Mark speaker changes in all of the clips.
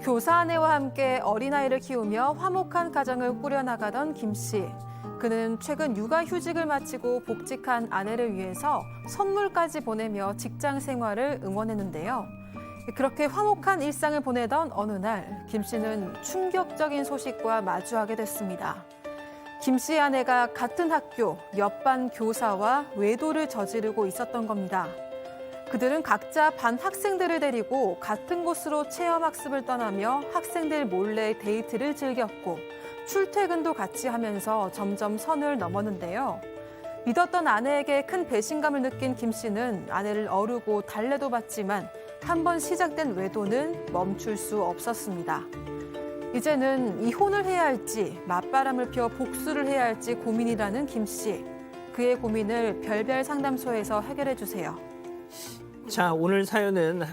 Speaker 1: 교사 아내와 함께 어린아이를 키우며 화목한 가정을 꾸려나가던 김 씨. 그는 최근 육아휴직을 마치고 복직한 아내를 위해서 선물까지 보내며 직장 생활을 응원했는데요. 그렇게 화목한 일상을 보내던 어느 날, 김 씨는 충격적인 소식과 마주하게 됐습니다. 김 씨의 아내가 같은 학교 옆반 교사와 외도를 저지르고 있었던 겁니다. 그들은 각자 반 학생들을 데리고 같은 곳으로 체험학습을 떠나며 학생들 몰래 데이트를 즐겼고 출퇴근도 같이 하면서 점점 선을 넘었는데요. 믿었던 아내에게 큰 배신감을 느낀 김 씨는 아내를 어르고 달래도 봤지만 한 번 시작된 외도는 멈출 수 없었습니다. 이제는 이혼을 해야 할지 맞바람을 피워 복수를 해야 할지 고민이라는 김 씨. 그의 고민을 별별 상담소에서 해결해 주세요.
Speaker 2: 자, 오늘 사연은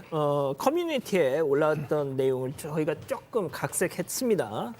Speaker 2: 커뮤니티에 올라왔던 내용을 저희가 조금 각색했습니다.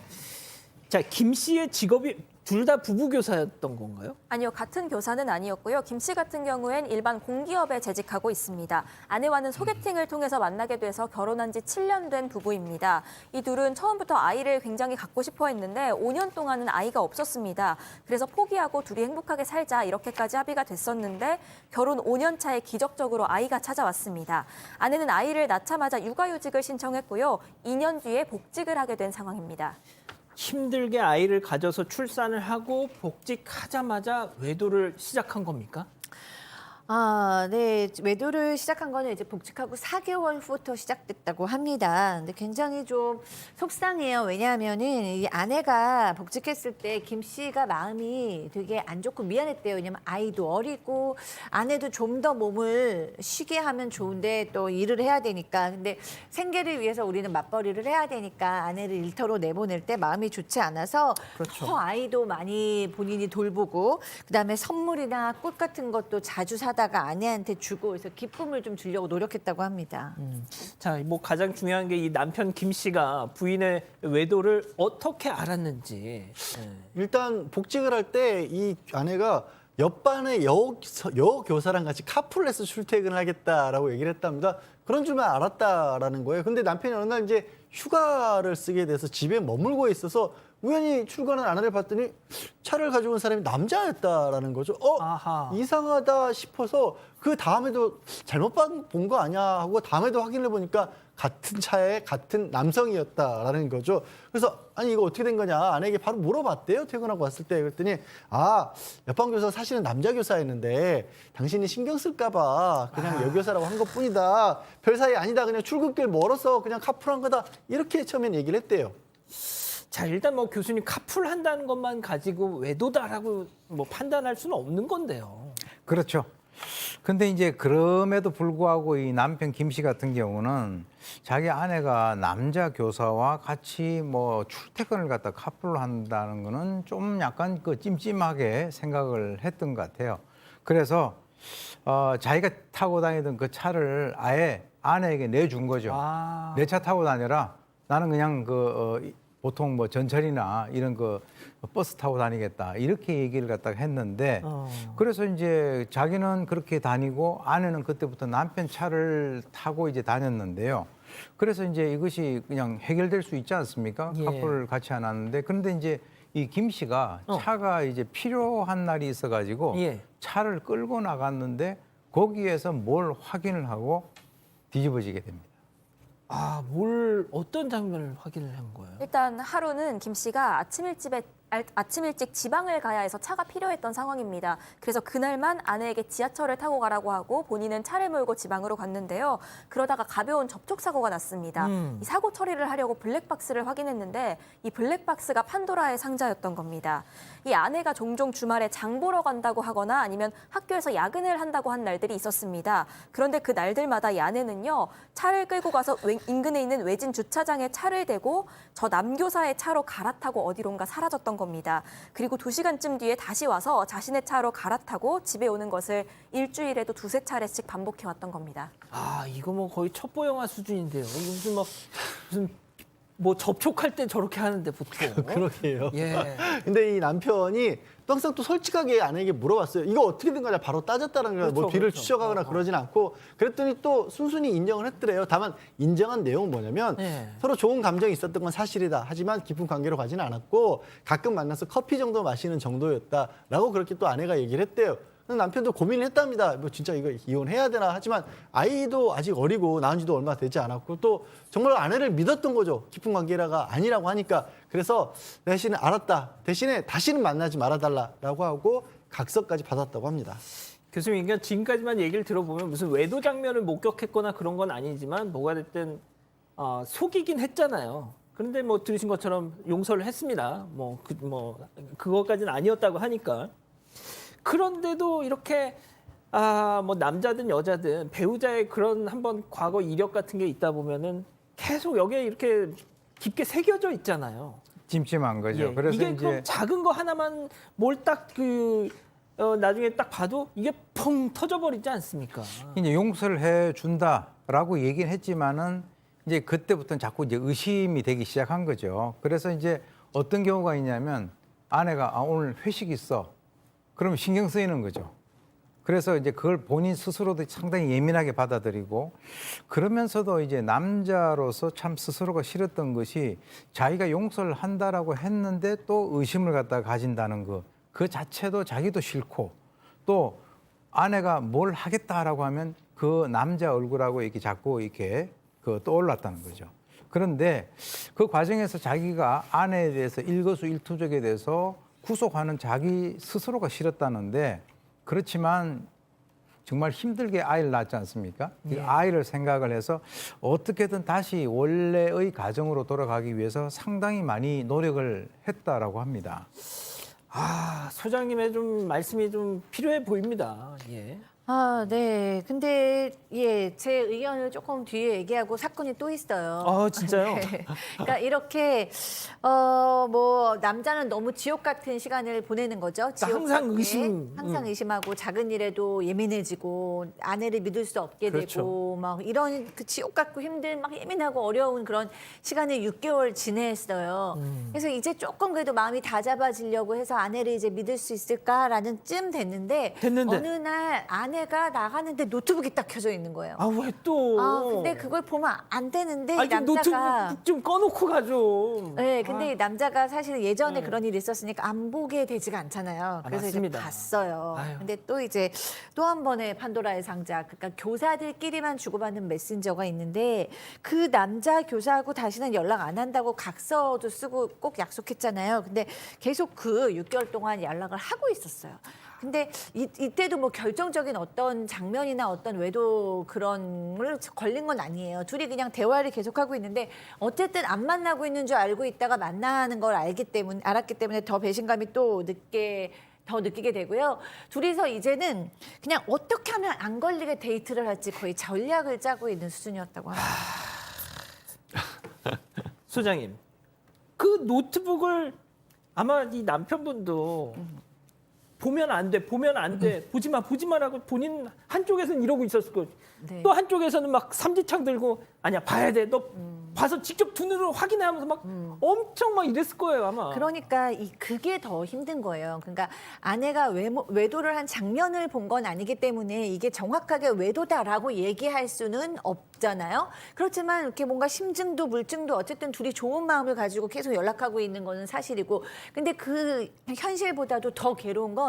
Speaker 2: 자, 김 씨의 직업이 둘 다 부부교사였던 건가요?
Speaker 3: 아니요, 같은 교사는 아니었고요. 김 씨 같은 경우엔 일반 공기업에 재직하고 있습니다. 아내와는 소개팅을 통해서 만나게 돼서 결혼한 지 7년 된 부부입니다. 이 둘은 처음부터 아이를 굉장히 갖고 싶어 했는데 5년 동안은 아이가 없었습니다. 그래서 포기하고 둘이 행복하게 살자 이렇게까지 합의가 됐었는데 결혼 5년 차에 기적적으로 아이가 찾아왔습니다. 아내는 아이를 낳자마자 육아휴직을 신청했고요. 2년 뒤에 복직을 하게 된 상황입니다.
Speaker 2: 힘들게 아이를 가져서 출산을 하고 복직하자마자 외도를 시작한 겁니까?
Speaker 4: 네. 외도를 시작한 거는 이제 복직하고 4개월 후부터 시작됐다고 합니다. 근데 굉장히 좀 속상해요. 왜냐하면은 이 아내가 복직했을 때 김 씨가 마음이 되게 안 좋고 미안했대요. 왜냐면 아이도 어리고 아내도 좀 더 몸을 쉬게 하면 좋은데 또 일을 해야 되니까. 근데 생계를 위해서 우리는 맞벌이를 해야 되니까 아내를 일터로 내보낼 때 마음이 좋지 않아서
Speaker 2: 그렇죠.
Speaker 4: 더 아이도 많이 본인이 돌보고 그다음에 선물이나 꽃 같은 것도 자주 사다가 아내한테 주고 해서 기쁨을 좀 주려고 노력했다고 합니다.
Speaker 2: 자, 뭐 가장 중요한 게 이 남편 김 씨가 부인의 외도를 어떻게 알았는지.
Speaker 5: 일단 복직을 할 때 이 아내가 옆반의 여교사랑 같이 카풀해서 출퇴근을 하겠다라고 얘기를 했답니다. 그런 줄만 알았다라는 거예요. 근데 남편이 어느 날 이제 휴가를 쓰게 돼서 집에 머물고 있어서 우연히 출근한 아내를 봤더니 차를 가지고 온 사람이 남자였다라는 거죠.
Speaker 2: 아하.
Speaker 5: 이상하다 싶어서 그 다음에도 잘못 본 거 아니야 하고 다음에도 확인을 보니까 같은 차에 같은 남성이었다라는 거죠. 그래서 아니 이거 어떻게 된 거냐 아내에게 바로 물어봤대요. 퇴근하고 왔을 때. 그랬더니 옆반 교사 사실은 남자 교사였는데 당신이 신경 쓸까 봐 그냥 여교사라고 한 것뿐이다. 별 사이 아니다. 그냥 출근길 멀어서 그냥 카풀한 거다. 이렇게 처음엔 얘기를 했대요.
Speaker 2: 자, 일단 뭐 교수님 카풀 한다는 것만 가지고 외도다라고 뭐 판단할 수는 없는 건데요.
Speaker 6: 그렇죠. 근데 이제 그럼에도 불구하고 이 남편 김 씨 같은 경우는 자기 아내가 남자 교사와 같이 뭐 출퇴근을 갖다 카풀을 한다는 거는 좀 약간 그 찜찜하게 생각을 했던 것 같아요. 그래서 자기가 타고 다니던 그 차를 아예 아내에게 내준 거죠. 내 차 타고 다녀라. 나는 그냥 보통 뭐 전철이나 이런 그 버스 타고 다니겠다 이렇게 얘기를 갖다가 했는데 그래서 이제 자기는 그렇게 다니고 아내는 그때부터 남편 차를 타고 이제 다녔는데요. 그래서 이제 이것이 그냥 해결될 수 있지 않습니까?
Speaker 2: 예.
Speaker 6: 카풀 같이 안 하는데 그런데 이제 이 김 씨가 차가 이제 필요한 날이 있어가지고
Speaker 2: 예.
Speaker 6: 차를 끌고 나갔는데 거기에서 뭘 확인을 하고 뒤집어지게 됩니다.
Speaker 2: 어떤 장면을 확인을 한 거예요?
Speaker 3: 일단 하루는 김 씨가 아침 일찍 지방을 가야 해서 차가 필요했던 상황입니다. 그래서 그날만 아내에게 지하철을 타고 가라고 하고 본인은 차를 몰고 지방으로 갔는데요. 그러다가 가벼운 접촉사고가 났습니다. 이 사고 처리를 하려고 블랙박스를 확인했는데 이 블랙박스가 판도라의 상자였던 겁니다. 이 아내가 종종 주말에 장 보러 간다고 하거나 아니면 학교에서 야근을 한다고 한 날들이 있었습니다. 그런데 그 날들마다 이 아내는요. 차를 끌고 가서 인근에 있는 외진 주차장에 차를 대고 저 남교사의 차로 갈아타고 어디론가 사라졌던 겁니다. 그리고 2시간쯤 뒤에 다시 와서 자신의 차로 갈아타고 집에 오는 것을 일주일에도 2~3차례씩 반복해왔던 겁니다.
Speaker 2: 이거 뭐 거의 첩보 영화 수준인데요. 무슨 뭐 접촉할 때 저렇게 하는데 보통.
Speaker 5: 그러게요.
Speaker 2: 예.
Speaker 5: 근데 이 남편이 또 항상 또 솔직하게 아내에게 물어봤어요. 이거 어떻게 된 거냐 바로 따졌다는 거예요. 뭐
Speaker 2: 그렇죠,
Speaker 5: 뒤를
Speaker 2: 그렇죠.
Speaker 5: 추적하거나 그러진 않고 그랬더니 또 순순히 인정을 했더래요. 다만 인정한 내용은 뭐냐면
Speaker 2: 네.
Speaker 5: 서로 좋은 감정이 있었던 건 사실이다. 하지만 깊은 관계로 가지는 않았고 가끔 만나서 커피 정도 마시는 정도였다라고 그렇게 또 아내가 얘기를 했대요. 남편도 고민을 했답니다. 뭐 진짜 이거 이혼해야 되나 하지만 아이도 아직 어리고 낳은 지도 얼마 되지 않았고 또 정말 아내를 믿었던 거죠. 깊은 관계라가 아니라고 하니까 그래서 대신에 알았다. 대신에 다시는 만나지 말아달라라고 하고 각서까지 받았다고 합니다.
Speaker 2: 교수님, 그러니까 지금까지만 얘기를 들어보면 무슨 외도 장면을 목격했거나 그런 건 아니지만 뭐가 됐든 속이긴 했잖아요. 그런데 뭐 들으신 것처럼 용서를 했습니다. 그거까지는 아니었다고 하니까. 그런데도 이렇게 뭐 남자든 여자든 배우자의 그런 한번 과거 이력 같은 게 있다 보면은 계속 여기에 이렇게 깊게 새겨져 있잖아요.
Speaker 6: 찜찜한 거죠.
Speaker 2: 예.
Speaker 6: 그래서
Speaker 2: 이게
Speaker 6: 이제
Speaker 2: 그럼 작은 거 하나만 뭘 딱 나중에 딱 봐도 이게 펑 터져버리지 않습니까?
Speaker 6: 이제 용서를 해 준다라고 얘기는 했지만은 이제 그때부터는 자꾸 이제 의심이 되기 시작한 거죠. 그래서 이제 어떤 경우가 있냐면 아내가 오늘 회식 있어. 그러면 신경 쓰이는 거죠. 그래서 이제 그걸 본인 스스로도 상당히 예민하게 받아들이고 그러면서도 이제 남자로서 참 스스로가 싫었던 것이 자기가 용서를 한다라고 했는데 또 의심을 갖다가 가진다는 거. 그 자체도 자기도 싫고 또 아내가 뭘 하겠다라고 하면 그 남자 얼굴하고 이렇게 자꾸 이렇게 떠올랐다는 거죠. 그런데 그 과정에서 자기가 아내에 대해서 일거수일투족에 대해서 구속하는 자기 스스로가 싫었다는데 그렇지만 정말 힘들게 아이를 낳았지 않습니까? 이 아이를 생각을 해서 어떻게든 다시 원래의 가정으로 돌아가기 위해서 상당히 많이 노력을 했다라고 합니다.
Speaker 2: 소장님의 좀 말씀이 좀 필요해 보입니다. 예.
Speaker 4: 네. 근데 제 의견을 조금 뒤에 얘기하고 사건이 또 있어요.
Speaker 2: 진짜요?
Speaker 4: 네. 그러니까 이렇게 뭐 남자는 너무 지옥 같은 시간을 보내는 거죠. 지옥
Speaker 2: 항상
Speaker 4: 같게.
Speaker 2: 의심.
Speaker 4: 항상 의심하고 작은 일에도 예민해지고 아내를 믿을 수 없게
Speaker 2: 그렇죠.
Speaker 4: 되고 막 이런 그 지옥 같고 힘든 막 예민하고 어려운 그런 시간을 6개월 지냈어요. 그래서 이제 조금 그래도 마음이 다잡아지려고 해서 아내를 이제 믿을 수 있을까라는 쯤 됐는데 어느 날 아내가 나가는데 노트북이 딱 켜져 있는 거예요.
Speaker 2: 왜 또?
Speaker 4: 근데 그걸 보면 안 되는데 이
Speaker 2: 좀
Speaker 4: 남자가
Speaker 2: 노트북 좀 꺼놓고 가죠.
Speaker 4: 네, 근데 이 남자가 사실 예전에 그런 일이 있었으니까 안 보게 되지가 않잖아요. 그래서 이제
Speaker 2: 맞습니다.
Speaker 4: 봤어요.
Speaker 2: 아유.
Speaker 4: 근데 또 이제 또 한 번의 판도라의 상자, 그러니까 교사들끼리만 주고받는 메신저가 있는데 그 남자 교사하고 다시는 연락 안 한다고 각서도 쓰고 꼭 약속했잖아요. 근데 계속 그 6개월 동안 연락을 하고 있었어요. 근데 이때도 뭐 결정적인 어떤 장면이나 어떤 외도 그런 걸 걸린 건 아니에요. 둘이 그냥 대화를 계속하고 있는데 어쨌든 안 만나고 있는 줄 알고 있다가 만나는 걸 알았기 때문에 더 배신감이 또 더 느끼게 되고요. 둘이서 이제는 그냥 어떻게 하면 안 걸리게 데이트를 할지 거의 전략을 짜고 있는 수준이었다고 합니다.
Speaker 2: 소장님, 그 노트북을 아마 이 남편분도 보면 안 돼, 보지 마라고 본인 한쪽에서는 이러고 있었을 거예요.
Speaker 4: 네.
Speaker 2: 또 한쪽에서는 막 삼지창 들고 아니야 봐야 돼, 너 봐서 직접 두 눈으로 확인하면서 막 엄청 막 이랬을 거예요 아마.
Speaker 4: 그러니까 그게 더 힘든 거예요. 그러니까 아내가 외도를 한 장면을 본 건 아니기 때문에 이게 정확하게 외도다라고 얘기할 수는 없잖아요. 그렇지만 이렇게 뭔가 심증도 물증도 어쨌든 둘이 좋은 마음을 가지고 계속 연락하고 있는 거는 사실이고, 근데 그 현실보다도 더 괴로운 건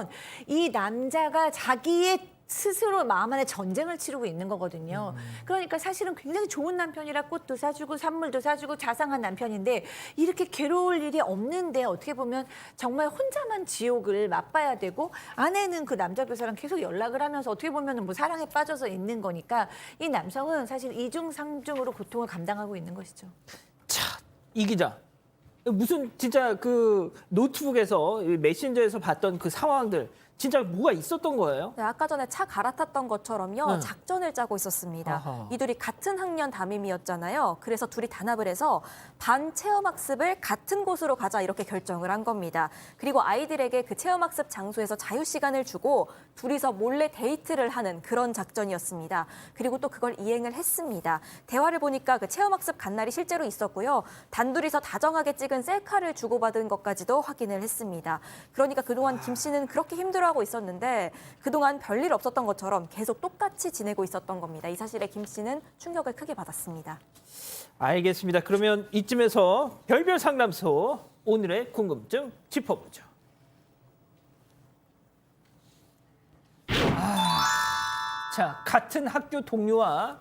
Speaker 4: 이 남자가 자기의 스스로 마음 안에 전쟁을 치르고 있는 거거든요. 그러니까 사실은 굉장히 좋은 남편이라 꽃도 사주고 선물도 사주고 자상한 남편인데 이렇게 괴로울 일이 없는데 어떻게 보면 정말 혼자만 지옥을 맛봐야 되고 아내는 그 남자 교사랑 계속 연락을 하면서 어떻게 보면 뭐 사랑에 빠져서 있는 거니까 이 남성은 사실 이중삼중으로 고통을 감당하고 있는 것이죠.
Speaker 2: 자, 이 기자. 무슨 진짜 그 노트북에서 메신저에서 봤던 그 상황들 진짜 뭐가 있었던 거예요?
Speaker 3: 네, 아까 전에 차 갈아탔던 것처럼요.
Speaker 2: 네.
Speaker 3: 작전을 짜고 있었습니다.
Speaker 2: 아하.
Speaker 3: 이 둘이 같은 학년 담임이었잖아요. 그래서 둘이 단합을 해서 반 체험학습을 같은 곳으로 가자 이렇게 결정을 한 겁니다. 그리고 아이들에게 그 체험학습 장소에서 자유시간을 주고 둘이서 몰래 데이트를 하는 그런 작전이었습니다. 그리고 또 그걸 이행을 했습니다. 대화를 보니까 그 체험학습 간 날이 실제로 있었고요. 단둘이서 다정하게 찍은 셀카를 주고받은 것까지도 확인을 했습니다. 그러니까 그동안 김 씨는 그렇게 힘들어하고 있었는데 그동안 별일 없었던 것처럼 계속 똑같이 지내고 있었던 겁니다. 이 사실에 김 씨는 충격을 크게 받았습니다.
Speaker 2: 알겠습니다. 그러면 이쯤에서 별별 상담소 오늘의 궁금증 짚어보죠. 자, 같은 학교 동료와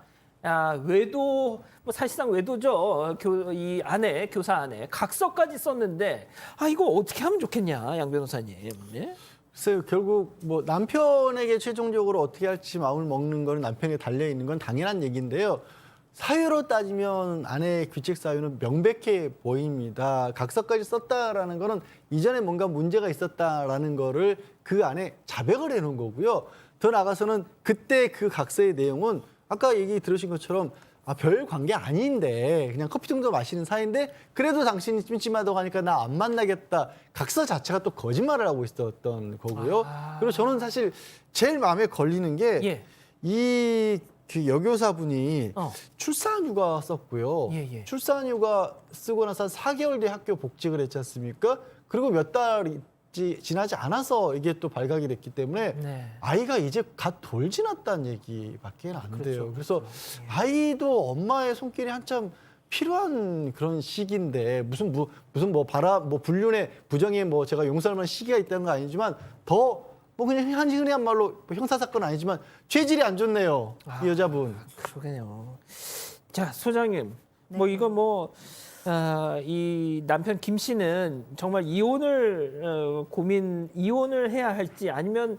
Speaker 2: 외도, 뭐 사실상 외도죠. 이 아내, 교사 아내 각서까지 썼는데 이거 어떻게 하면 좋겠냐, 양 변호사님. 네?
Speaker 5: 글쎄요, 결국 뭐 남편에게 최종적으로 어떻게 할지 마음을 먹는 거는 남편에 달려 있는 건 당연한 얘기인데요. 사유로 따지면 아내의 규칙 사유는 명백해 보입니다. 각서까지 썼다라는 거는 이전에 뭔가 문제가 있었다라는 거를 그 안에 자백을 해놓은 거고요. 더 나아가서는 그때 그 각서의 내용은 아까 얘기 들으신 것처럼 별 관계 아닌데 그냥 커피 정도 마시는 사이인데 그래도 당신이 찜찜하다고 하니까 나 안 만나겠다. 각서 자체가 또 거짓말을 하고 있었던 거고요. 그리고 저는 사실 제일 마음에 걸리는 게 이 그 여교사분이 출산휴가 썼고요. 출산휴가 쓰고 나서 4개월 뒤에 학교 복직을 했지 않습니까? 그리고 몇 달이 지나지 않아서 이게 또 발각이 됐기 때문에 아이가 이제 갓 돌 지났다는 얘기밖에 안 돼요. 그래서 아이도 엄마의 손길이 한참 필요한 그런 시기인데 무슨 뭐 불륜의 부정의 뭐 제가 용서할 만한 시기가 있다는 건 아니지만 더 뭐 그냥 흔한 말로 형사 사건 아니지만 죄질이 안 좋네요. 이 여자분.
Speaker 2: 그러게요. 자, 소장님. 뭐 이거 뭐 이 남편 김 씨는 정말 이혼을 해야 할지 아니면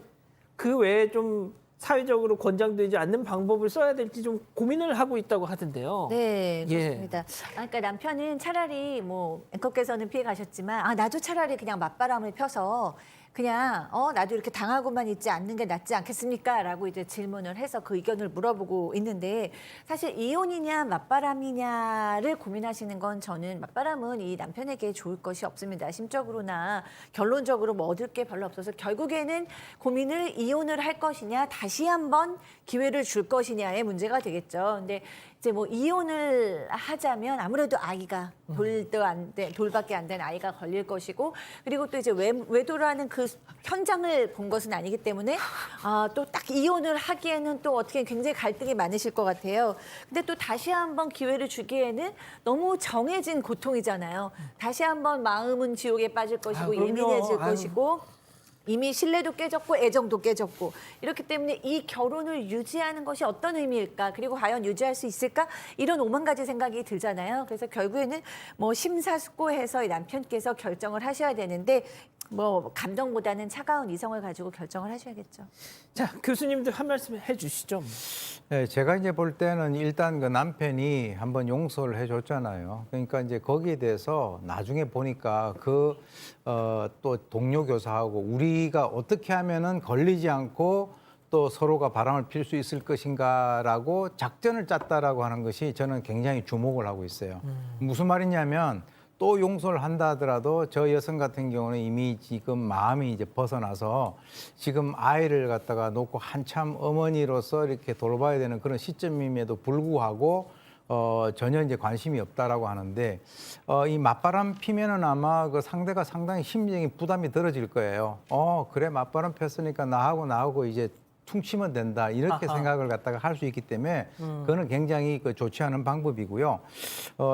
Speaker 2: 그 외에 좀 사회적으로 권장되지 않는 방법을 써야 될지 좀 고민을 하고 있다고 하던데요.
Speaker 4: 네, 그렇습니다. 그러니까 남편은 차라리 뭐 앵커께서는 피해 가셨지만 나도 차라리 그냥 맞바람을 펴서 그냥 나도 이렇게 당하고만 있지 않는 게 낫지 않겠습니까? 라고 이제 질문을 해서 그 의견을 물어보고 있는데 사실 이혼이냐 맞바람이냐를 고민하시는 건 저는 맞바람은 이 남편에게 좋을 것이 없습니다. 심적으로나 결론적으로 뭐 얻을 게 별로 없어서 결국에는 고민을 이혼을 할 것이냐 다시 한번 기회를 줄 것이냐의 문제가 되겠죠. 근데 이제 뭐 이혼을 하자면 아무래도 아이가 돌밖에 안 된 아이가 걸릴 것이고 그리고 또 이제 외도라는 그 현장을 본 것은 아니기 때문에 또 딱 이혼을 하기에는 또 어떻게 굉장히 갈등이 많으실 것 같아요. 근데 또 다시 한번 기회를 주기에는 너무 정해진 고통이잖아요. 다시 한번 마음은 지옥에 빠질 것이고 예민해질 것이고 이미 신뢰도 깨졌고 애정도 깨졌고 이렇기 때문에 이 결혼을 유지하는 것이 어떤 의미일까 그리고 과연 유지할 수 있을까 이런 5만 가지 생각이 들잖아요. 그래서 결국에는 뭐 심사숙고해서 이 남편께서 결정을 하셔야 되는데 뭐 감정보다는 차가운 이성을 가지고 결정을 하셔야겠죠.
Speaker 2: 자, 교수님도 한 말씀 해주시죠.
Speaker 6: 네, 제가 이제 볼 때는 일단 그 남편이 한번 용서를 해줬잖아요. 그러니까 이제 거기에 대해서 나중에 보니까 또 동료 교사하고 우리가 어떻게 하면은 걸리지 않고 또 서로가 바람을 필 수 있을 것인가라고 작전을 짰다라고 하는 것이 저는 굉장히 주목을 하고 있어요. 무슨 말이냐면 또 용서를 한다 하더라도 저 여성 같은 경우는 이미 지금 마음이 이제 벗어나서 지금 아이를 갖다가 놓고 한참 어머니로서 이렇게 돌봐야 되는 그런 시점임에도 불구하고 전혀 이제 관심이 없다라고 하는데 이 맞바람 피면은 아마 그 상대가 상당히 심리적인 부담이 들어질 거예요. 그래 맞바람 폈으니까 나하고 이제 퉁치면 된다 이렇게 생각을 갖다가 할 수 있기 때문에 그거는 굉장히 좋지 않은 방법이고요.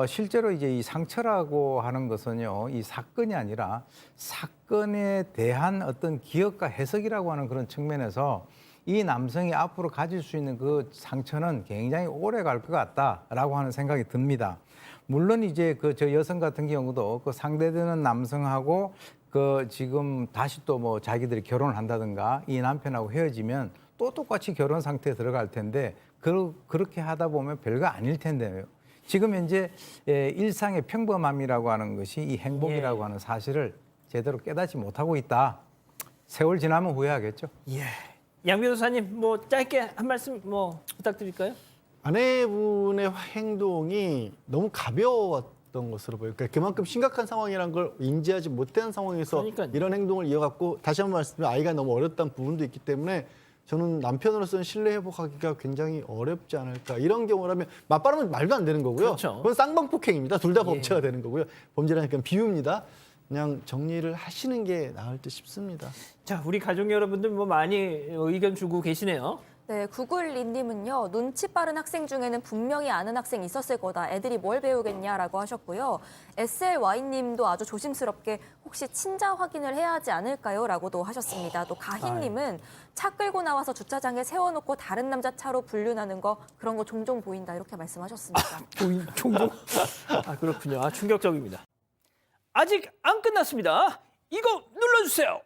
Speaker 6: 실제로 이제 이 상처라고 하는 것은요, 이 사건이 아니라 사건에 대한 어떤 기억과 해석이라고 하는 그런 측면에서 이 남성이 앞으로 가질 수 있는 그 상처는 굉장히 오래 갈 것 같다라고 하는 생각이 듭니다. 물론 이제 저 여성 같은 경우도 그 상대되는 남성하고 지금 다시 또 뭐 자기들이 결혼을 한다든가 이 남편하고 헤어지면 또 똑같이 결혼 상태에 들어갈 텐데 그렇게 하다 보면 별거 아닐 텐데요. 지금 현재 일상의 평범함이라고 하는 것이 이 행복이라고 하는 사실을 제대로 깨닫지 못하고 있다. 세월 지나면 후회하겠죠.
Speaker 2: 예. 양 변호사님 뭐 짧게 한 말씀 뭐 부탁드릴까요?
Speaker 5: 아내분의 행동이 너무 가벼웠던 것으로 보여요. 그러니까 그만큼 심각한 상황이란 걸 인지하지 못한 상황에서
Speaker 2: 그러니까요.
Speaker 5: 이런 행동을 이어갔고 다시 한번 말씀드리면 아이가 너무 어렸다는 부분도 있기 때문에 저는 남편으로서는 신뢰 회복하기가 굉장히 어렵지 않을까. 이런 경우라면 맞바르면 말도 안 되는 거고요.
Speaker 2: 그렇죠.
Speaker 5: 그건 쌍방폭행입니다. 둘 다
Speaker 2: 예.
Speaker 5: 범죄가 되는 거고요. 범죄라니까 비유입니다. 그냥 정리를 하시는 게 나을 듯 싶습니다.
Speaker 2: 자, 우리 가족 여러분들 뭐 많이 의견 주고 계시네요.
Speaker 3: 네, 구글린님은요. 눈치 빠른 학생 중에는 분명히 아는 학생이 있었을 거다. 애들이 뭘 배우겠냐라고 하셨고요. SLY님도 아주 조심스럽게 혹시 친자 확인을 해야 하지 않을까요? 라고도 하셨습니다. 또 가희님은 차 끌고 나와서 주차장에 세워놓고 다른 남자 차로 불륜하는 거 그런 거 종종 보인다 이렇게 말씀하셨습니다.
Speaker 2: 종종. 아, 그렇군요. 아, 충격적입니다. 아직 안 끝났습니다. 이거 눌러주세요.